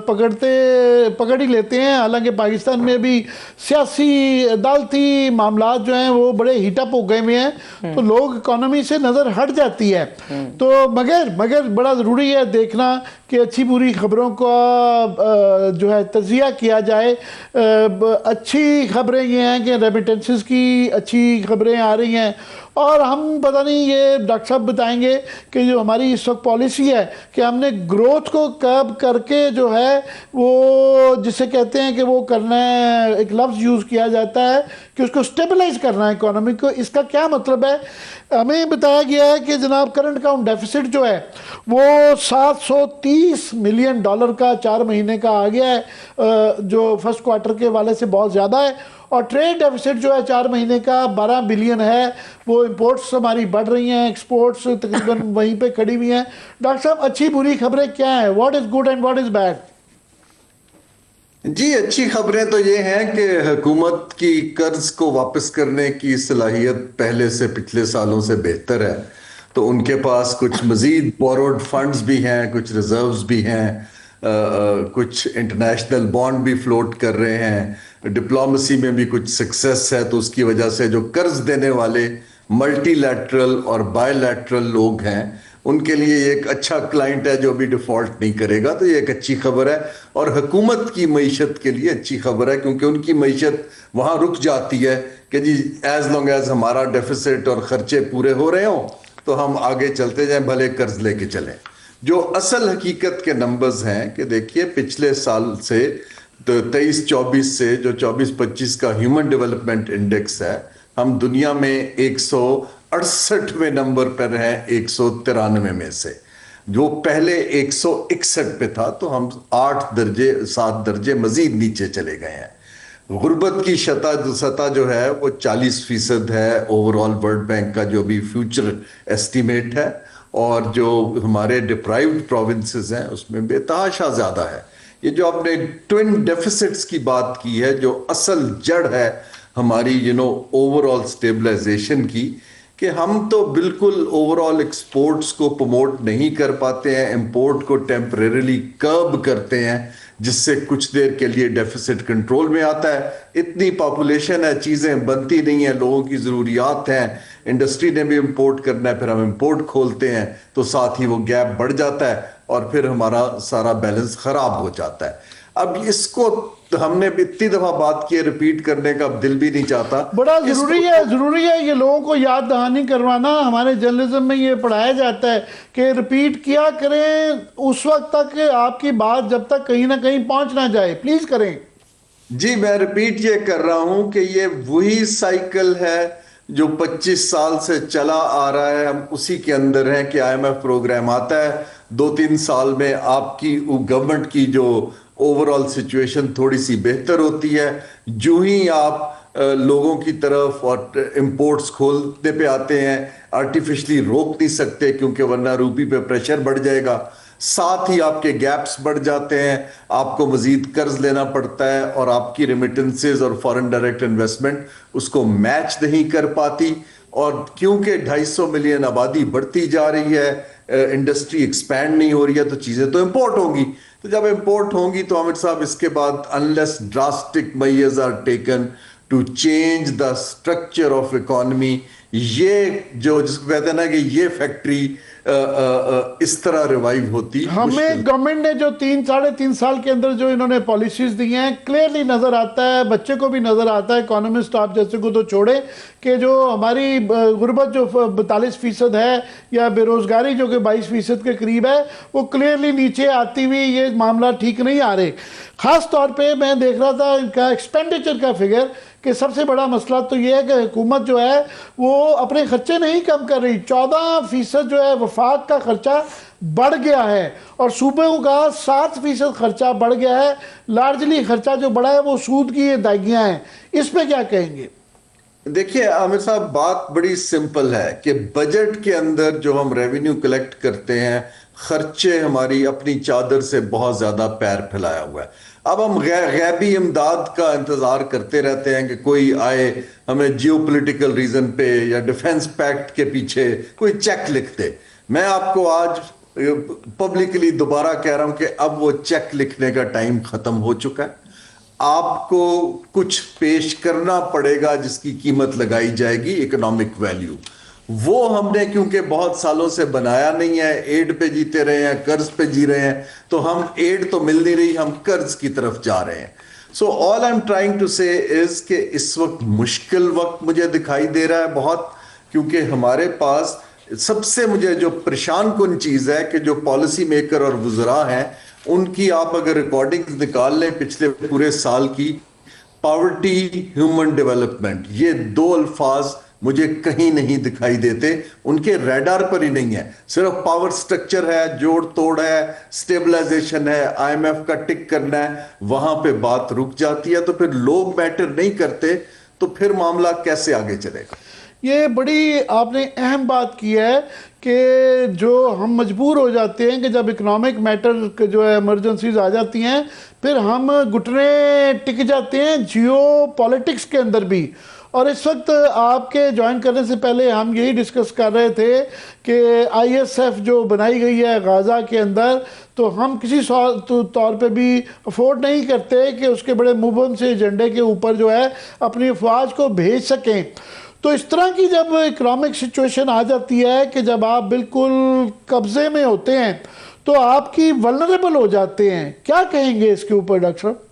پکڑ ہی لیتے ہیں، حالانکہ پاکستان میں بھی سیاسی عدالتی معاملات جو ہیں وہ بڑے ہیٹ اپ ہو گئے ہوئے ہیں، تو لوگ اکانومی سے نظر ہٹ جاتی ہے. تو مگر بڑا ضروری ہے دیکھنا کہ اچھی بری خبروں کا جو ہے تجزیہ کیا جائے. اچھی خبریں یہ ہیں کہ ریمیٹنسز کی اچھی خبریں آ رہی ہیں، اور ہم پتہ نہیں، یہ ڈاکٹر صاحب بتائیں گے کہ جو ہماری اس وقت پالیسی ہے کہ ہم نے گروتھ کو کرب کر کے جو ہے وہ جسے کہتے ہیں کہ وہ کرنا ہے، ایک لفظ یوز کیا جاتا ہے کہ اس کو سٹیبلائز کرنا ہے اکانومی کو. اس کا کیا مطلب ہے؟ ہمیں بتایا گیا ہے کہ جناب کرنٹ اکاؤنٹ ڈیفیسٹ جو ہے وہ $730 ملین کا 4 مہینے کا آ گیا ہے، جو فرسٹ کوارٹر کے حوالے سے بہت زیادہ ہے. اور ٹریڈ ڈیفیسٹ جو ہے 4 مہینے کا 12 بلین ہے. وہ امپورٹس ہماری بڑھ رہی ہیں، ایکسپورٹس تقریباً وہیں پہ کھڑی ہوئی ہیں. ڈاکٹر صاحب اچھی بری خبریں کیا ہیں؟ What is good and what is bad? جی اچھی خبریں تو یہ ہیں کہ حکومت کی قرض کو واپس کرنے کی صلاحیت پہلے سے پچھلے سالوں سے بہتر ہے. تو ان کے پاس کچھ مزید بوروڈ فنڈز بھی ہیں، کچھ ریزروز بھی ہیں، کچھ انٹرنیشنل بانڈ بھی فلوٹ کر رہے ہیں. ڈپلومسی میں بھی کچھ سکسیس ہے، تو اس کی وجہ سے جو قرض دینے والے ملٹی لیٹرل اور بائی لیٹرل لوگ ہیں ان کے لیے ایک اچھا کلائنٹ ہے جو بھی ڈیفالٹ نہیں کرے گا. تو یہ ایک اچھی خبر ہے، اور حکومت کی معیشت کے لیے اچھی خبر ہے، کیونکہ ان کی معیشت وہاں رک جاتی ہے کہ جی ایز لانگ ایز ہمارا ڈیفیسٹ اور خرچے پورے ہو رہے ہوں تو ہم آگے چلتے جائیں، بھلے قرض لے کے چلیں. جو اصل حقیقت کے نمبرز ہیں کہ دیکھیے پچھلے سال سے 23-24 سے جو 24-25 کا ہیومن ڈیولپمنٹ انڈیکس ہے، ہم دنیا میں 168ویں نمبر پر ہیں 193 میں سے. جو پہلے 161 پہ تھا، تو ہم 7 درجے مزید نیچے چلے گئے ہیں. غربت کی سطح جو ہے وہ 40% ہے اوور آل ورلڈ بینک کا جو بھی فیوچر ایسٹیمیٹ ہے، اور جو ہمارے ڈپرائیوڈ پروونسز ہیں اس میں بے تحاشا زیادہ ہے. یہ جو آپ نے ٹوئن ڈیفیسٹس کی بات کی ہے، جو اصل جڑ ہے ہماری اوور آل اسٹیبلائزیشن کی، کہ ہم تو بالکل اوور آل ایکسپورٹس کو پروموٹ نہیں کر پاتے ہیں، امپورٹ کو ٹیمپریریلی کرب کرتے ہیں، جس سے کچھ دیر کے لیے ڈیفیسٹ کنٹرول میں آتا ہے. اتنی پاپولیشن ہے، چیزیں بنتی نہیں ہیں، لوگوں کی ضروریات ہیں، انڈسٹری نے بھی امپورٹ کرنا ہے، پھر ہم امپورٹ کھولتے ہیں تو ساتھ ہی وہ گیپ بڑھ جاتا ہے اور پھر ہمارا سارا بیلنس خراب ہو جاتا ہے. اب اس کو ہم نے اتنی دفعہ بات کی ہے، ریپیٹ کرنے کا اب دل بھی نہیں چاہتا. بڑا ضروری ہے یہ لوگوں کو یاد دہانی کروانا. ہمارے جرنلزم میں یہ پڑھایا جاتا ہے کہ ریپیٹ کیا کریں اس وقت تک آپ کی بات جب تک کہیں نہ کہیں پہنچ نہ جائے. پلیز کریں. جی میں ریپیٹ یہ کر رہا ہوں کہ یہ وہی سائیکل ہے جو 25 سال سے چلا آ رہا ہے. ہم اسی کے اندر ہیں کہ IMF پروگرام آتا ہے، 2-3 سال میں آپ کی گورنمنٹ کی جو اوور آل سچویشن تھوڑی سی بہتر ہوتی ہے. جو ہی آپ لوگوں کی طرف اور امپورٹس کھولنے پہ آتے ہیں، آرٹیفیشلی روک نہیں سکتے کیونکہ ورنہ روپی پہ پریشر بڑھ جائے گا. ساتھ ہی آپ کے گیپس بڑھ جاتے ہیں، آپ کو مزید قرض لینا پڑتا ہے، اور آپ کی ریمیٹنسز اور فارن ڈائریکٹ انویسٹمنٹ اس کو میچ نہیں کر پاتی. اور کیونکہ 250 ملین آبادی بڑھتی جا رہی ہے، انڈسٹری ایکسپینڈ نہیں ہو رہی ہے، تو چیزیں تو امپورٹ ہوں گی. تو جب امپورٹ ہوں گی تو عامر صاحب اس کے بعد unless drastic measures are taken to change the structure of economy یہ جو جس کو کہتے ہیں نا کہ یہ فیکٹری اس طرح ریوائیو ہوتی. ہمیں گورنمنٹ نے جو 3-3.5 سال کے اندر جو انہوں نے پالیسیز دی ہیں کلیئرلی نظر آتا ہے, بچے کو بھی نظر آتا ہے, اکانومسٹ آپ جیسے کو تو چھوڑے, کہ جو ہماری غربت جو 42% ہے یا بے روزگاری جو کہ 22% کے قریب ہے, وہ کلیئرلی نیچے آتی ہوئی یہ معاملہ ٹھیک نہیں آ رہے. خاص طور پہ میں دیکھ رہا تھا ان کا ایکسپینڈیچر کا فگر کہ سب سے بڑا مسئلہ تو یہ ہے کہ حکومت جو ہے وہ اپنے خرچے نہیں کم کر رہی. 14% جو ہے وفاق کا خرچہ بڑھ گیا ہے اور صوبوں کا 7% خرچہ بڑھ گیا ہے. لارجلی خرچہ جو بڑھا ہے وہ سود کی ادائیگیاں ہیں. اس پہ کیا کہیں گے؟ دیکھیے عامر صاحب, بات بڑی سمپل ہے کہ بجٹ کے اندر جو ہم ریونیو کلیکٹ کرتے ہیں, خرچے ہماری اپنی چادر سے بہت زیادہ پیر پھیلایا ہوا ہے. اب ہم غیبی امداد کا انتظار کرتے رہتے ہیں کہ کوئی آئے ہمیں جیو پولیٹیکل ریزن پہ یا ڈیفنس پیکٹ کے پیچھے کوئی چیک لکھ دے. میں آپ کو آج پبلکلی دوبارہ کہہ رہا ہوں کہ اب وہ چیک لکھنے کا ٹائم ختم ہو چکا ہے. آپ کو کچھ پیش کرنا پڑے گا جس کی قیمت لگائی جائے گی اکنامک ویلیو. وہ ہم نے کیونکہ بہت سالوں سے بنایا نہیں ہے, ایڈ پہ جیتے رہے ہیں, قرض پہ جی رہے ہیں, تو ہم ایڈ تو مل نہیں رہی, ہم قرض کی طرف جا رہے ہیں. سو آل آئی ایم ٹرائنگ ٹو سے از کہ اس وقت مشکل وقت مجھے دکھائی دے رہا ہے بہت, کیونکہ ہمارے پاس سب سے مجھے جو پریشان کن چیز ہے کہ جو پالیسی میکر اور وزراء ہیں ان کی آپ اگر ریکارڈنگ نکال لیں پچھلے پورے سال کی, پاورٹی, ہیومن ڈیولپمنٹ, یہ 2 الفاظ مجھے کہیں نہیں دکھائی دیتے, ان کے ریڈار پر ہی نہیں ہے. صرف پاور سٹرکچر ہے, جوڑ توڑ ہے, سٹیبلائزیشن ہے, IMF کا ٹک کرنا ہے, وہاں پہ بات رک جاتی ہے. تو پھر لوگ میٹر نہیں کرتے تو پھر معاملہ کیسے آگے چلے گا؟ یہ بڑی آپ نے اہم بات کی ہے کہ جو ہم مجبور ہو جاتے ہیں کہ جب اکنامک میٹر جو ہے ایمرجنسیز آ جاتی ہیں پھر ہم گھٹنے ٹک جاتے ہیں جیو پالیٹکس کے اندر بھی. اور اس وقت آپ کے جوائن کرنے سے پہلے ہم یہی ڈسکس کر رہے تھے کہ ISF جو بنائی گئی ہے غازہ کے اندر, تو ہم کسی طور پہ بھی افورڈ نہیں کرتے کہ اس کے بڑے مبہم سے ایجنڈے کے اوپر جو ہے اپنی افواج کو بھیج سکیں. تو اس طرح کی جب اکنامک سچویشن آ جاتی ہے کہ جب آپ بالکل قبضے میں ہوتے ہیں تو آپ کی ولنریبل ہو جاتے ہیں, کیا کہیں گے اس کے اوپر ڈاکٹر صاحب؟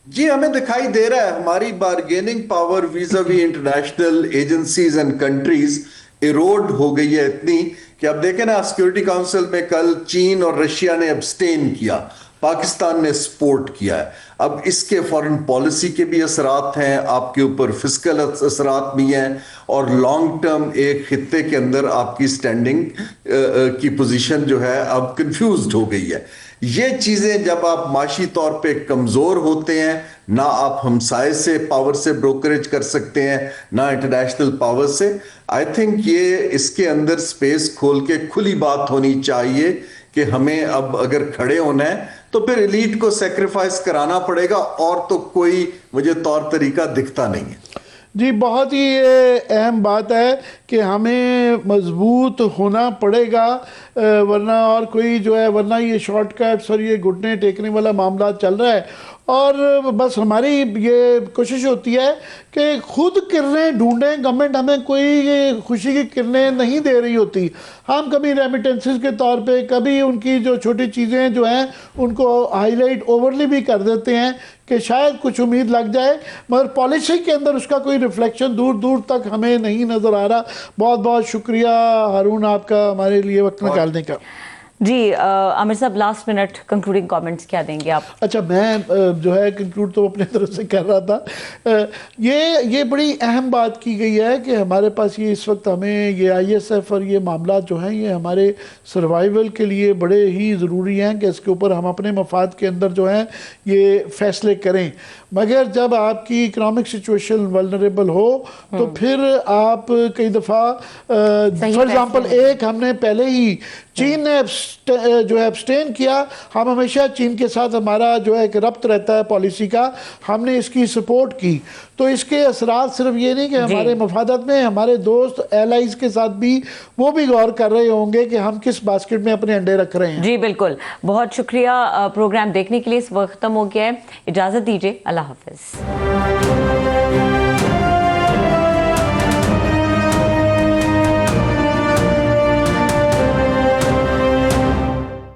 جی ہمیں دکھائی دے رہا ہے ہماری bargaining power vis-a-vis international agencies and countries eroded ہو گئی ہے اتنی کہ اب دیکھیں نا سیکورٹی کاؤنسل میں کل چین اور رشیا نے ابسٹین کیا, پاکستان نے سپورٹ کیا ہے. اب اس کے فارن پالیسی کے بھی اثرات ہیں, آپ کے اوپر فسکل اثرات بھی ہیں, اور لانگ ٹرم ایک خطے کے اندر آپ کی سٹینڈنگ کی پوزیشن جو ہے اب کنفیوزڈ ہو گئی ہے. یہ چیزیں جب آپ معاشی طور پہ کمزور ہوتے ہیں, نہ آپ ہمسائے سے پاور سے بروکریج کر سکتے ہیں نہ انٹرنیشنل پاور سے, آئی تھنک یہ اس کے اندر سپیس کھول کے کھلی بات ہونی چاہیے کہ ہمیں اب اگر کھڑے ہونا ہے تو پھر ایلیٹ کو سیکریفائس کرانا پڑے گا, اور تو کوئی مجھے طور طریقہ دکھتا نہیں ہے. جی بہت ہی اہم بات ہے کہ ہمیں مضبوط ہونا پڑے گا, ورنہ اور کوئی جو ہے ورنہ یہ شارٹ کٹس اور یہ گھٹنے ٹیکنے والا معاملہ چل رہا ہے. اور بس ہماری یہ کوشش ہوتی ہے کہ خود کرنیں ڈھونڈیں, گورنمنٹ ہمیں کوئی خوشی کی کرنیں نہیں دے رہی ہوتی. ہم کبھی ریمیٹنسز کے طور پہ, کبھی ان کی جو چھوٹی چیزیں جو ہیں ان کو ہائی لائٹ اوورلی بھی کر دیتے ہیں کہ شاید کچھ امید لگ جائے, مگر پالیسی کے اندر اس کا کوئی ریفلیکشن دور دور تک ہمیں نہیں نظر آ رہا. بہت بہت شکریہ ہارون آپ کا ہمارے لیے وقت نکالنے کا. جی عامر صاحب, لاسٹ منٹ کنکلوڈنگ کامنٹس کیا دیں گے آپ؟ اچھا, میں جو ہے کنکلوڈ تو اپنے طرف سے کر رہا تھا. یہ بڑی اہم بات کی گئی ہے کہ ہمارے پاس یہ اس وقت ہمیں یہ ISF اور یہ معاملات جو ہیں یہ ہمارے سروائیول کے لیے بڑے ہی ضروری ہیں کہ اس کے اوپر ہم اپنے مفاد کے اندر جو ہیں یہ فیصلے کریں. مگر جب آپ کی اکنامک سچویشن ولنریبل ہو تو پھر آپ کئی دفعہ فار ایگزامپل ایک ہم نے پہلے ہی چین نے جو ہے ابسٹین کیا, ہم ہمیشہ چین کے ساتھ ہمارا جو ہے ایک ربط رہتا ہے پالیسی کا, ہم نے اس کی سپورٹ کی. تو اس کے اثرات صرف یہ نہیں کہ ہمارے مفادات میں, ہمارے دوست ایلائز کے ساتھ بھی وہ بھی غور کر رہے ہوں گے کہ ہم کس باسکٹ میں اپنے انڈے رکھ رہے ہیں. جی بالکل, بہت شکریہ پروگرام دیکھنے کے لیے. اس وقت ختم ہو گیا ہے, اجازت دیجیے, اللہ حافظ.